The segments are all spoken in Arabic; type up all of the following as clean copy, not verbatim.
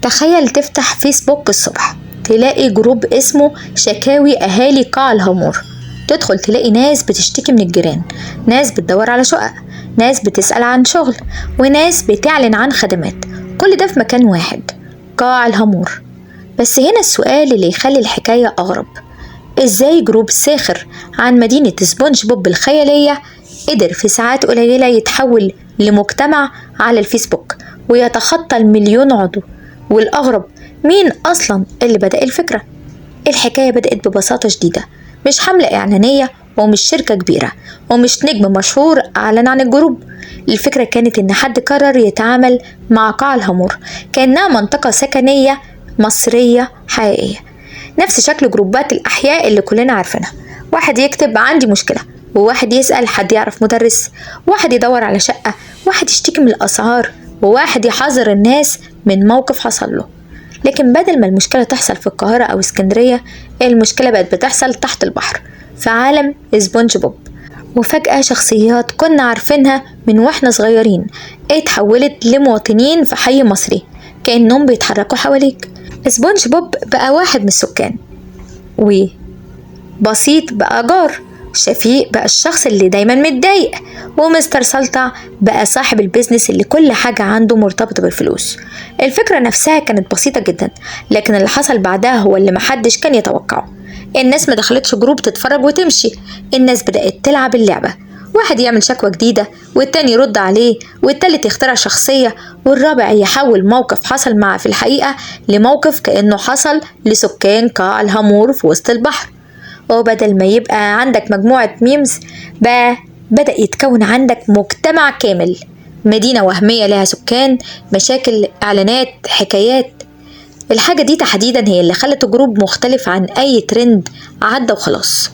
تخيل تفتح فيسبوك الصبح تلاقي جروب اسمه شكاوي أهالي قاع الهامور. تدخل تلاقي ناس بتشتكي من الجيران، ناس بتدور على شقق، ناس بتسأل عن شغل، وناس بتعلن عن خدمات، كل ده في مكان واحد، قاع الهامور. بس هنا السؤال اللي يخلي الحكاية أغرب، إزاي جروب ساخر عن مدينة سبونج بوب الخيالية قدر في ساعات قليلة يتحول لمجتمع على الفيسبوك ويتخطى 1,000,000 عضو؟ والأغرب، مين أصلا اللي بدأ الفكرة؟ الحكاية بدأت ببساطة شديدة، مش حملة إعلانية ومش شركة كبيرة ومش نجم مشهور أعلن عن الجروب. الفكرة كانت إن حد قرر يتعامل مع قاع الهامور كأنها منطقة سكنية مصرية حقيقية، نفس شكل جروبات الأحياء اللي كلنا عارفينها. واحد يكتب عندي مشكلة، وواحد يسأل حد يعرف مدرس، واحد يدور على شقة، واحد يشتكي من الأسعار، وواحد يحذر الناس من موقف حصل له. لكن بدل ما المشكلة تحصل في القاهرة أو اسكندرية، المشكلة بقت بتحصل تحت البحر في عالم سبونج بوب. وفجأة شخصيات كنا عارفينها من واحنا صغيرين اتحولت لمواطنين في حي مصري كأنهم بيتحركوا حواليك. سبونج بوب بقى واحد من السكان، وبسيط بقى جار، شفيق بقى الشخص اللي دايما متضايق، ومستر سلطع بقى صاحب البيزنس اللي كل حاجة عنده مرتبطة بالفلوس. الفكرة نفسها كانت بسيطة جدا، لكن اللي حصل بعدها هو اللي محدش كان يتوقعه. الناس ما دخلتش جروب تتفرج وتمشي، الناس بدأت تلعب اللعبة، واحد يعمل شكوى جديدة والتاني يرد عليه، والتالت يخترع شخصية، والرابع يحول موقف حصل معه في الحقيقة لموقف كأنه حصل لسكان قاع الهامور في وسط البحر. وبدل ما يبقى عندك مجموعة ميمز، بقى بدأ يتكون عندك مجتمع كامل، مدينة وهمية لها سكان، مشاكل، إعلانات، حكايات. الحاجة دي تحديدا هي اللي خلت الجروب مختلف عن أي ترند عدى وخلاص،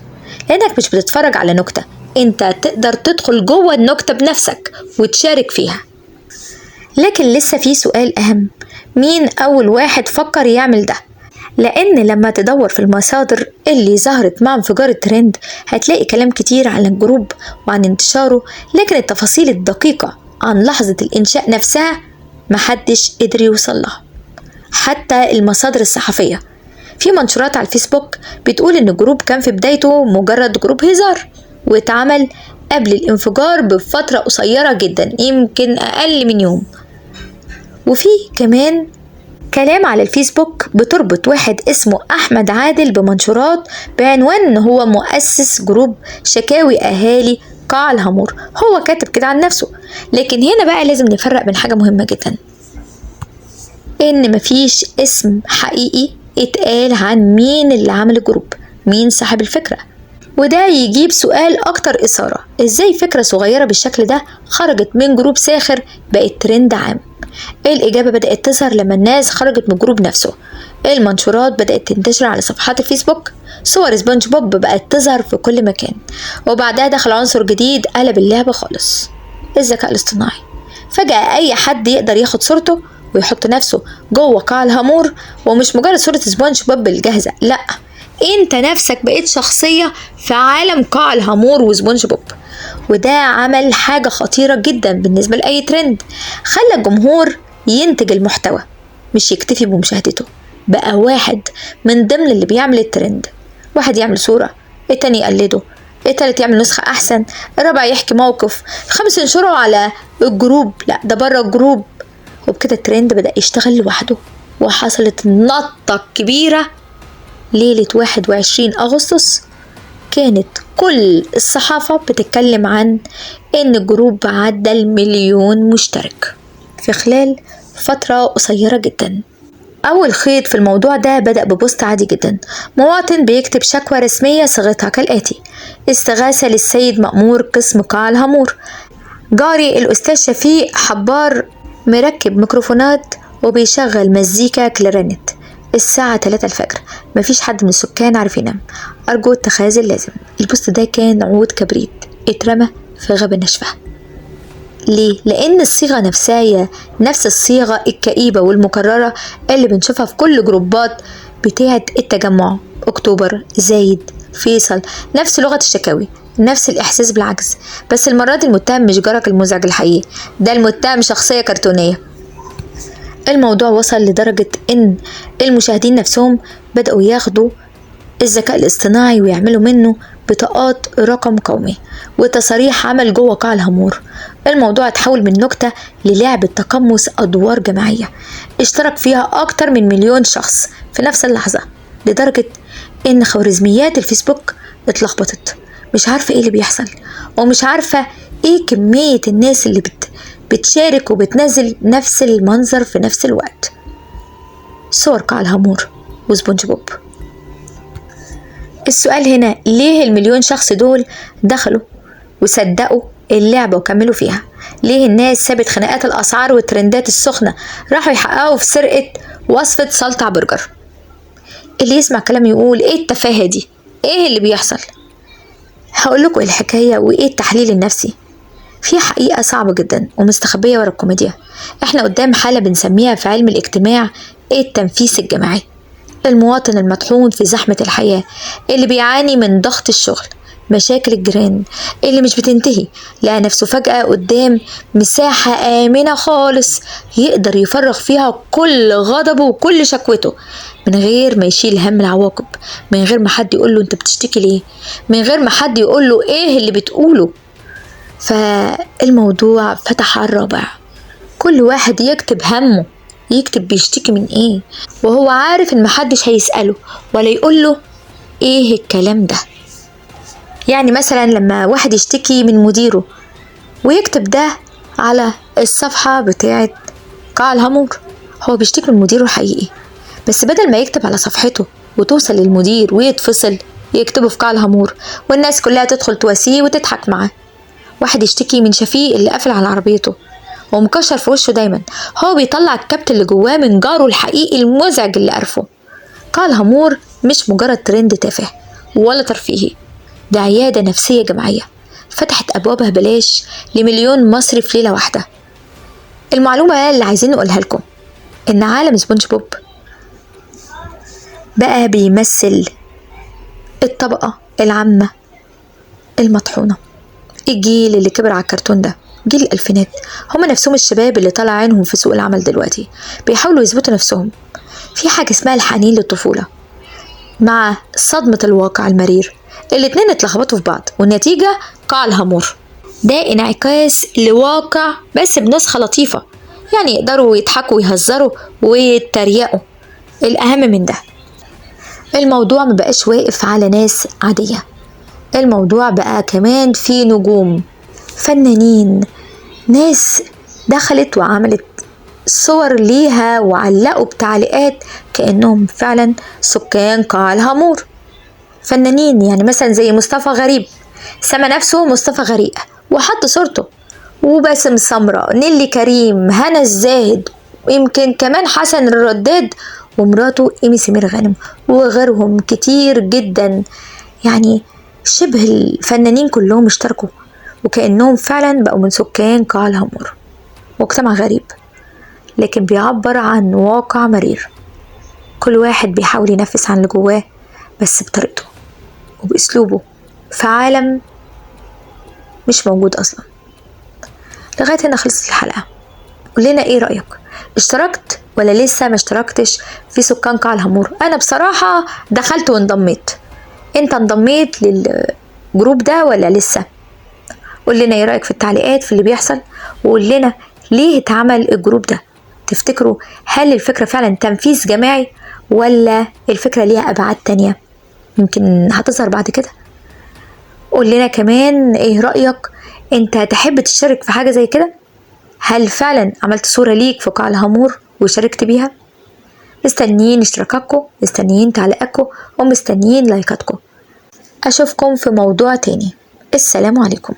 لأنك مش بتتفرج على نكتة، انت تقدر تدخل جوه النكتة بنفسك وتشارك فيها. لكن لسه في سؤال أهم، مين أول واحد فكر يعمل ده؟ لأن لما تدور في المصادر اللي ظهرت مع انفجار الترند هتلاقي كلام كتير عن الجروب وعن انتشاره، لكن التفاصيل الدقيقة عن لحظة الإنشاء نفسها محدش قدر يوصل لها. حتى المصادر الصحفية في منشورات على الفيسبوك بتقول إن الجروب كان في بدايته مجرد جروب هزار، واتعمل قبل الانفجار بفترة قصيرة جدا، يمكن أقل من يوم. وفي كمان كلام على الفيسبوك بتربط واحد اسمه أحمد عادل بمنشورات بعنوان إن هو مؤسس جروب شكاوي أهالي قاع الهامور، هو كاتب كده عن نفسه. لكن هنا بقى لازم نفرق بين حاجة مهمة جدا، إن مفيش اسم حقيقي اتقال عن مين اللي عمل الجروب، مين صاحب الفكرة. وده يجيب سؤال أكتر إثارة، إزاي فكرة صغيرة بالشكل ده خرجت من جروب ساخر بقت ترند عام؟ الإجابة بدأت تظهر لما الناس خرجت من الجروب نفسه، المنشورات بدأت تنتشر على صفحات الفيسبوك، صور سبونج بوب بقت تظهر في كل مكان، وبعدها دخل عنصر جديد قلب اللعبة خالص، الذكاء الاصطناعي. فجأة أي حد يقدر ياخد صورته ويحط نفسه جوه قاع الهامور، ومش مجرد صورة سبونج بوب الجاهزة، لأ، انت نفسك بقيت شخصية في عالم قاع الهامور وسبونج بوب. وده عمل حاجة خطيرة جدا بالنسبة لأي ترند، خلى الجمهور ينتج المحتوى مش يكتفي بمشاهدته، بقى واحد من ضمن اللي بيعمل الترند. واحد يعمل صورة، التاني يقلده، التالت يعمل نسخة أحسن، الرابع يحكي موقف، الخامس ينشره على الجروب، لا ده بره الجروب. وبكده الترند بدأ يشتغل لوحده، وحصلت النطة كبيرة ليلة 21 أغسطس. كانت كل الصحافة بتتكلم عن إن الجروب عدى 1,000,000 مشترك في خلال فترة قصيرة جدا. أول خيط في الموضوع ده بدأ ببوست عادي جدا، مواطن بيكتب شكوى رسمية صيغتها كالآتي: استغاثة للسيد مأمور قسم قاع الهامور، جاري الأستاذ شفيق حبار مركب ميكروفونات وبيشغل مزيكا كلارينت الساعة 3 الفجر، مفيش حد من السكان عارف ينام، أرجو اتخاذ اللازم. البوست ده كان عود كبريت اترمى في غابة ناشفة. ليه؟ لأن الصيغة نفسها هي نفس الصيغة الكئيبة والمكررة اللي بنشوفها في كل جروبات بتاعة التجمع، أكتوبر، زايد، فيصل، نفس لغة الشكاوي، نفس الإحساس بالعجز، بس المرة دي المتهم مش جارك المزعج الحقيقي، ده المتهم شخصية كرتونية. الموضوع وصل لدرجة إن المشاهدين نفسهم بدأوا ياخدوا الذكاء الاصطناعي ويعملوا منه بطاقات رقم قومي وتصاريح عمل جوه قاع الهامور. الموضوع اتحول من نكتة للعبة تقمص أدوار جماعية اشترك فيها أكتر من 1,000,000 شخص في نفس اللحظة، لدرجة إن خوارزميات الفيسبوك اتلخبطت، مش عارفة إيه اللي بيحصل، ومش عارفة إيه كمية الناس اللي بتشارك وبتنزل نفس المنظر في نفس الوقت. صور قاع الهامور وسبونج بوب. السؤال هنا، ليه 1,000,000 شخص دول دخلوا وصدقوا اللعبة وكملوا فيها؟ ليه الناس سابت خناقات الأسعار والترندات السخنة راحوا يحققوا في سرقة وصفة سلطع برجر؟ اللي يسمع كلام يقول ايه التفاهة دي؟ ايه اللي بيحصل؟ هقول لكم الحكاية وايه التحليل النفسي. في حقيقة صعبة جدا ومستخبية ورا الكوميديا. احنا قدام حالة بنسميها في علم الاجتماع التنفيس الجماعي. المواطن المطحون في زحمة الحياة، اللي بيعاني من ضغط الشغل، مشاكل الجيران اللي مش بتنتهي، لقى نفسه فجأة قدام مساحة آمنة خالص يقدر يفرغ فيها كل غضبه وكل شكوته من غير ما يشيل هم العواقب، من غير ما حد يقوله انت بتشتكي ليه، من غير ما حد يقوله ايه اللي بتقوله. فالموضوع فتح على الرابع، كل واحد يكتب همه، يكتب بيشتكي من ايه، وهو عارف ان محدش هيسأله ولا يقوله ايه الكلام ده. يعني مثلا لما واحد يشتكي من مديره ويكتب ده على الصفحة بتاعة قاع الهامور، هو بيشتكي من مديره الحقيقي، بس بدل ما يكتب على صفحته وتوصل للمدير ويتفصل، يكتبه في قاع الهامور والناس كلها تدخل تواسيه وتضحك معاه. واحد يشتكي من شفيق اللي قافل على عربيته ومكشر في وشه دايما، هو بيطلع الكبت اللي جواه من جاره الحقيقي المزعج اللي عرفه. قاع الهامور مش مجرد ترند تافه ولا ترفيهي، ده عيادة نفسية جماعية فتحت أبوابها بلاش ل1,000,000 مصري في ليلة واحدة. المعلومة اللي عايزين نقولها لكم إن عالم سبونج بوب بقى بيمثل الطبقة العامة المطحونة، الجيل اللي كبر على الكرتون ده، جيل الألفينات، هما نفسهم الشباب اللي طالع عينهم في سوق العمل دلوقتي، بيحاولوا يثبتوا نفسهم. في حاجة اسمها الحنين للطفولة مع صدمة الواقع المرير، الاتنين اتلخبطوا في بعض والنتيجة قاع الهامور. ده انعكاس لواقع بس بنسخة لطيفة، يعني يقدروا يضحكوا ويهزروا ويتريقوا. الأهم من ده، الموضوع مبقاش واقف على ناس عادية، الموضوع بقى كمان في نجوم، فنانين، ناس دخلت وعملت صور ليها وعلقوا بتعليقات كأنهم فعلا سكان قاع الهامور. فنانين يعني مثلا زي مصطفى غريب، سمى نفسه مصطفى غريق وحط صورته، وباسم سمرة، نيلي كريم، هنا الزاهد، ويمكن كمان حسن الرداد ومراته إيمي سمير غانم وغيرهم كتير جدا. يعني شبه الفنانين كلهم اشتركوا وكأنهم فعلا بقوا من سكان قاع الهامور. مجتمع غريب لكن بيعبر عن واقع مرير، كل واحد بيحاول ينفس عن اللي جواه بس بطريقته وبأسلوبه في عالم مش موجود أصلا. لغاية هنا خلصت الحلقة، قولنا ايه رأيك؟ اشتركت ولا لسه ما اشتركتش في سكان قاع الهامور؟ أنا بصراحة دخلت وانضميت، انت انضميت للجروب ده ولا لسه؟ قول لنا ايه رأيك في التعليقات في اللي بيحصل، وقول لنا ليه اتعمل الجروب ده. تفتكروا هل الفكرة فعلا تنفيذ جماعي ولا الفكرة ليها أبعاد تانية يمكن هتظهر بعد كده؟ قول لنا كمان ايه رأيك، انت تحب تشترك في حاجة زي كده؟ هل فعلا عملت صورة ليك في قاع الهامور وشاركت بيها؟ مستنيين اشتراكاتكم، مستنيين تعليقاتكم، ومستنيين لايكاتكم. أشوفكم في موضوع تاني. السلام عليكم.